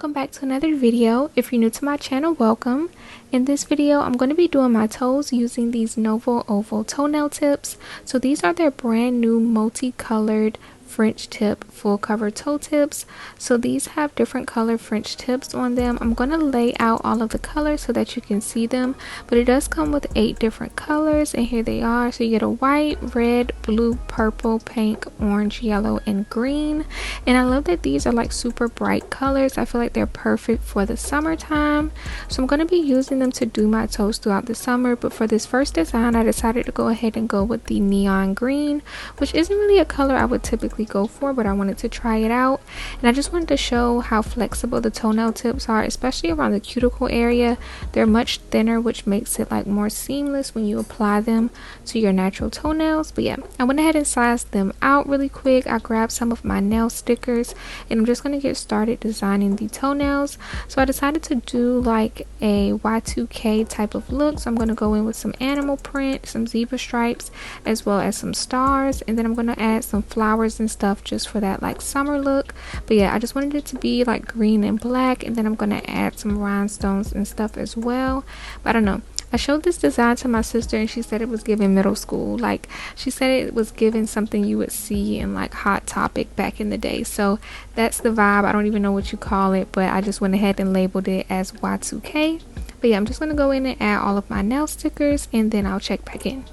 welcome back to another video. If you're new to my channel, welcome. In this video, I'm going to be doing my toes using these Novo Ovo toenail tips. So these are their brand new multicolored French tip full cover toe tips. So these have different color French tips on them. I'm going to lay out all of the colors so that you can see them, but it does come with 8 different colors, and here they are. So you get a white, red, blue, purple, pink, orange, yellow, and green. And I love that these are like super bright colors. I feel like they're perfect for the summertime. So I'm going to be using them to do my toes throughout the summer, but for this first design I decided to go ahead and go with the neon green, which isn't really a color I would typically go for, but I wanted to try it out. And I just wanted to show how flexible the toenail tips are, especially around the cuticle area. They're much thinner, which makes it like more seamless when you apply them to your natural toenails. But yeah, I went ahead and sized them out really quick. I grabbed some of my nail stickers and I'm just going to get started designing the toenails. So I decided to do like a Y2K type of look. So I'm going to go in with some animal print, some zebra stripes, as well as some stars, and then I'm going to add some flowers and stuff just for that like summer look. But yeah, I just wanted it to be like green and black, and then I'm going to add some rhinestones and stuff as well. But I don't know, I showed this design to my sister and she said it was giving middle school. Like, she said it was giving something you would see in like Hot Topic back in the day. So that's the vibe. I don't even know what you call it, but I just went ahead and labeled it as Y2K. But yeah, I'm just going to go in and add all of my nail stickers and then I'll check back in.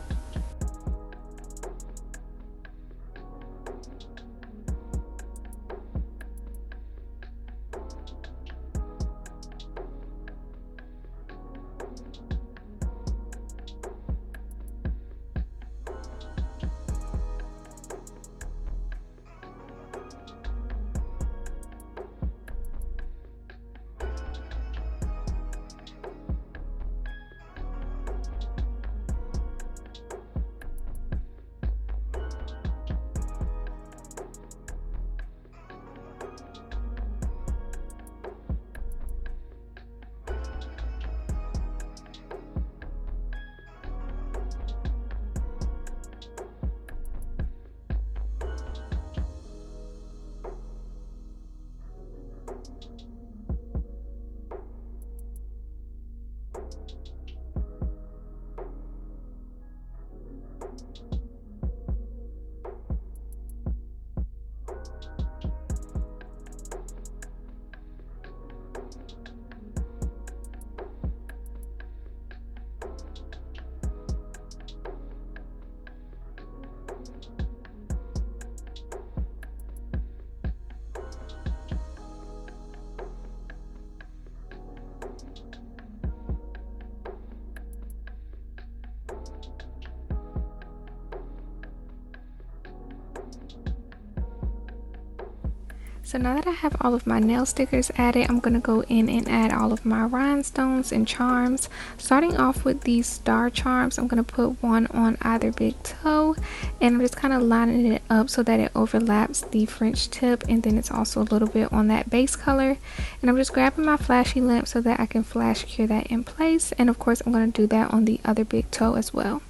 So now that I have all of my nail stickers added, I'm going to go in and add all of my rhinestones and charms. Starting off with these star charms, I'm going to put one on either big toe, and I'm just kind of lining it up so that it overlaps the French tip, and then it's also a little bit on that base color. And I'm just grabbing my flashy lamp so that I can flash cure that in place, and of course I'm going to do that on the other big toe as well.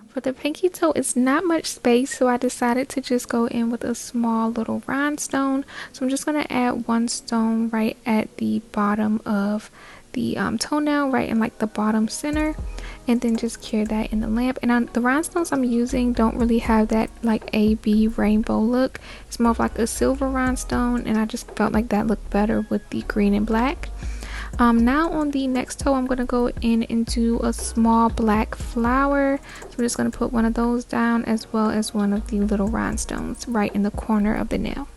For the pinky toe, it's not much space, so I decided to just go in with a small little rhinestone. So I'm just going to add one stone right at the bottom of the toenail, right in like the bottom center, and then just cure that in the lamp. And the rhinestones I'm using don't really have that like AB rainbow look. It's more of like a silver rhinestone, and I just felt like that looked better with the green and black. Now on the next toe, I'm going to go in and do a small black flower. So I'm just going to put one of those down, as well as one of the little rhinestones right in the corner of the nail.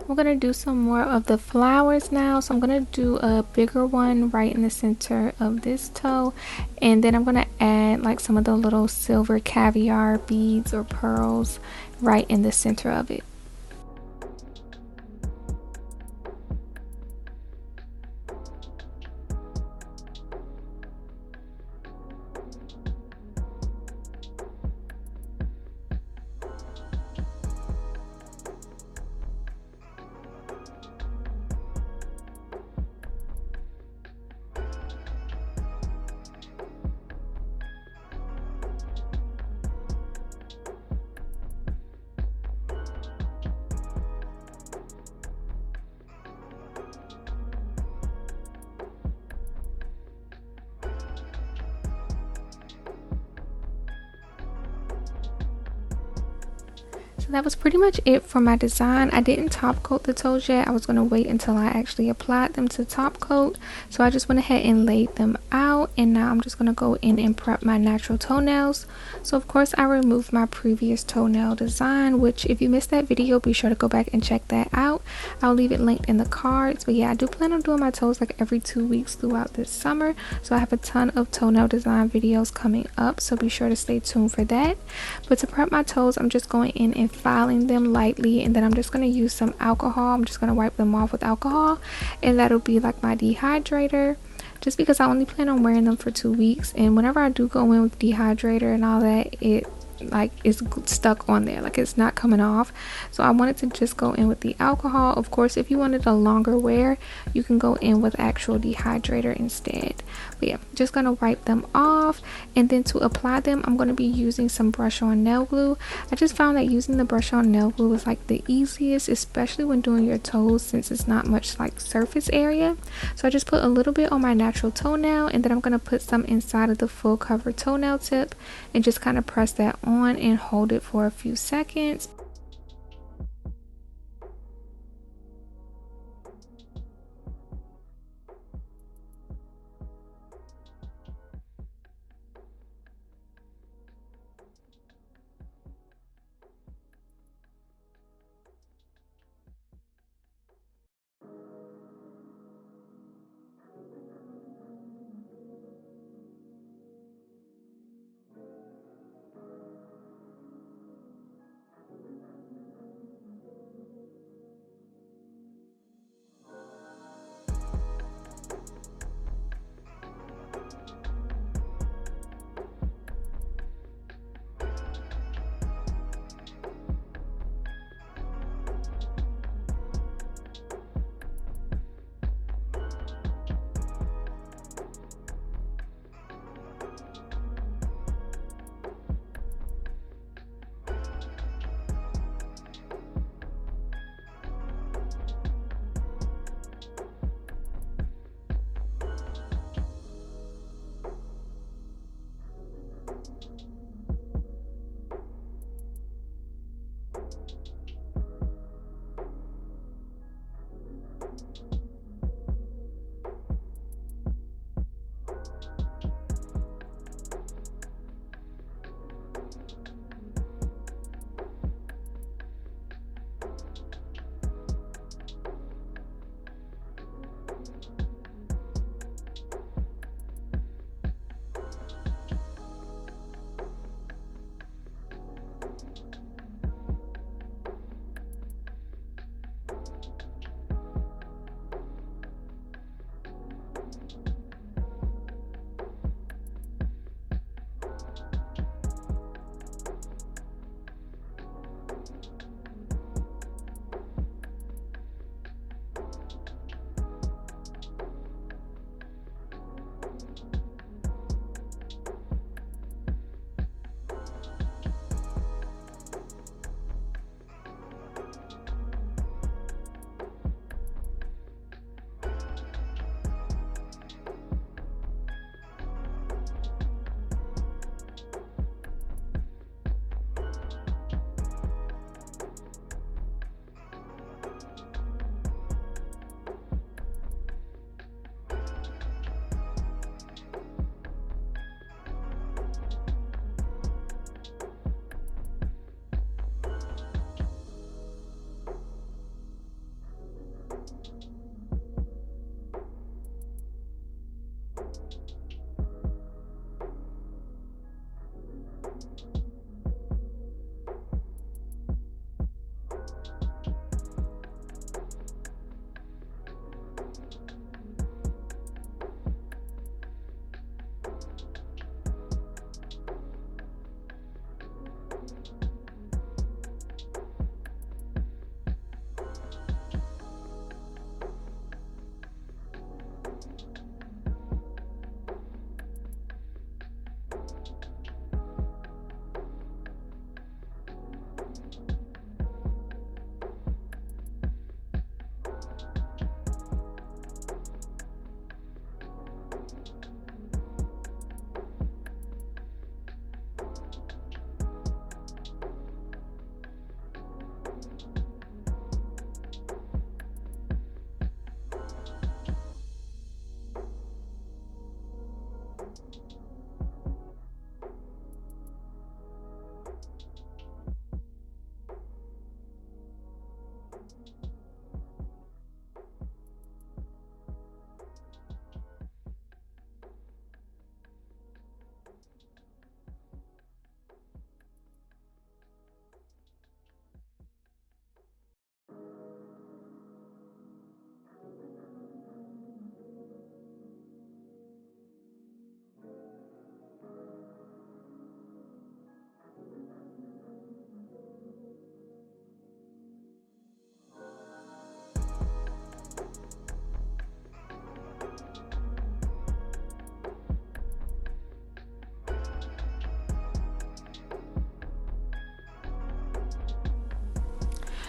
I'm gonna do some more of the flowers now, so I'm gonna do a bigger one right in the center of this toe, and then I'm gonna add like some of the little silver caviar beads or pearls right in the center of it. So that was pretty much it for my design. I didn't top coat the toes yet. I was going to wait until I actually applied them to top coat. So I just went ahead and laid them out, and now I'm just going to go in and prep my natural toenails. So of course I removed my previous toenail design, which if you missed that video, be sure to go back and check that out. I'll leave it linked in the cards. But yeah, I do plan on doing my toes like every 2 weeks throughout this summer. So I have a ton of toenail design videos coming up, so be sure to stay tuned for that. But to prep my toes, I'm just going in and filing them lightly, and then I'm just going to use some alcohol. I'm just going to wipe them off with alcohol, and that'll be like my dehydrator, just because I only plan on wearing them for 2 weeks. And whenever I do go in with dehydrator and all that, it like it's stuck on there, like it's not coming off. So I wanted to just go in with the alcohol. Of course, if you wanted a longer wear, you can go in with actual dehydrator instead. But yeah, just gonna wipe them off, and then to apply them, I'm going to be using some brush on nail glue. I just found that using the brush on nail glue is like the easiest, especially when doing your toes, since it's not much like surface area. So I just put a little bit on my natural toenail, and then I'm going to put some inside of the full cover toenail tip and just kind of press that on and hold it for a few seconds.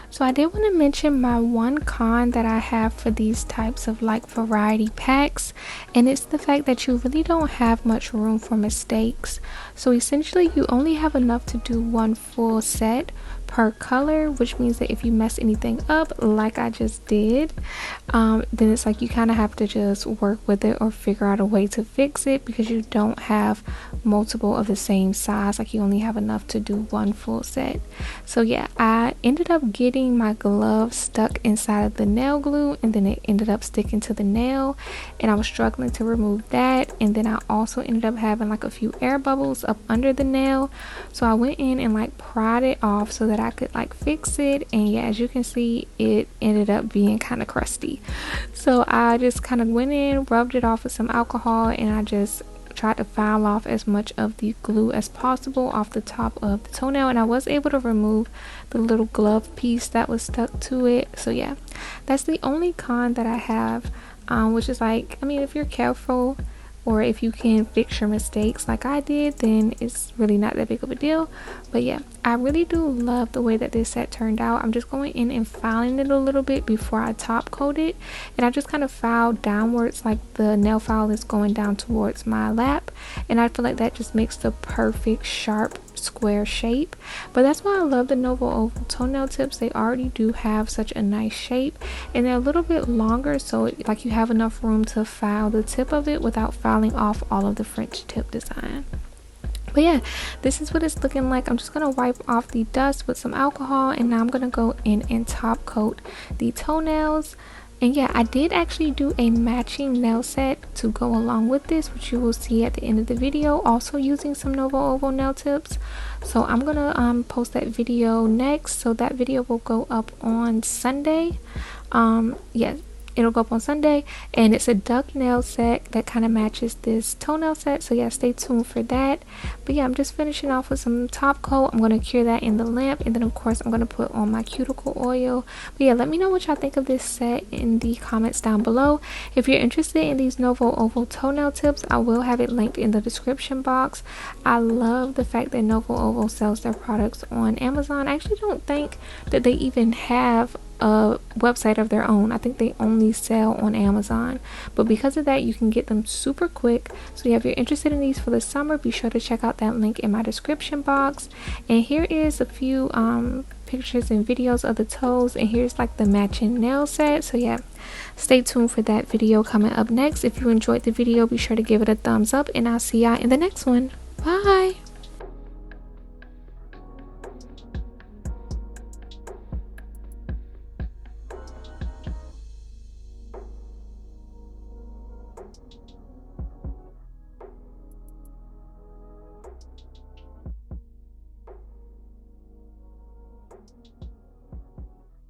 So I did want to mention my one con that I have for these types of like variety packs, and it's the fact that you really don't have much room for mistakes. So essentially you only have enough to do one full set per color, which means that if you mess anything up like I just did, then it's like you kind of have to just work with it or figure out a way to fix it, because you don't have multiple of the same size. Like you only have enough to do one full set. So yeah, I ended up getting my glove stuck inside of the nail glue, and then it ended up sticking to the nail, and I was struggling to remove that. And then I also ended up having like a few air bubbles up under the nail, so I went in and like pried it off so that I could like fix it. And yeah, as you can see, it ended up being kind of crusty. So I just kind of went in, rubbed it off with some alcohol, and I just tried to file off as much of the glue as possible off the top of the toenail, and I was able to remove the little glove piece that was stuck to it. So yeah, that's the only con that I have, which is like, I mean, if you're careful or if you can fix your mistakes like I did, then it's really not that big of a deal. But yeah, I really do love the way that this set turned out. I'm just going in and filing it a little bit before I top coat it, and I just kind of file downwards like the nail file is going down towards my lap, and I feel like that just makes the perfect sharp square shape. But that's why I love the Novo Ovo toenail tips. They already do have such a nice shape, and they're a little bit longer, so like you have enough room to file the tip of it without filing off all of the French tip design. But yeah, this is what it's looking like. I'm just gonna wipe off the dust with some alcohol, and now I'm gonna go in and top coat the toenails. And yeah, I did actually do a matching nail set to go along with this, which you will see at the end of the video, also using some Novo Ovo nail tips. So I'm gonna post that video next. So that video will go up on Sunday. Yeah, it'll go up on Sunday, and it's a duck nail set that kind of matches this toenail set. So yeah, stay tuned for that. But yeah, I'm just finishing off with some top coat. I'm going to cure that in the lamp, and then of course I'm going to put on my cuticle oil. But yeah, let me know what y'all think of this set in the comments down below. If you're interested in these Novo Ovo toenail tips, I will have it linked in the description box. I love the fact that Novo Ovo sells their products on Amazon. I actually don't think that they even have a website of their own. I think they only sell on Amazon, but because of that, you can get them super quick. So yeah, if you're interested in these for the summer, be sure to check out that link in my description box. And here is a few pictures and videos of the toes, and here's like the matching nail set. So yeah, stay tuned for that video coming up next. If you enjoyed the video, be sure to give it a thumbs up, and I'll see y'all in the next one. Bye.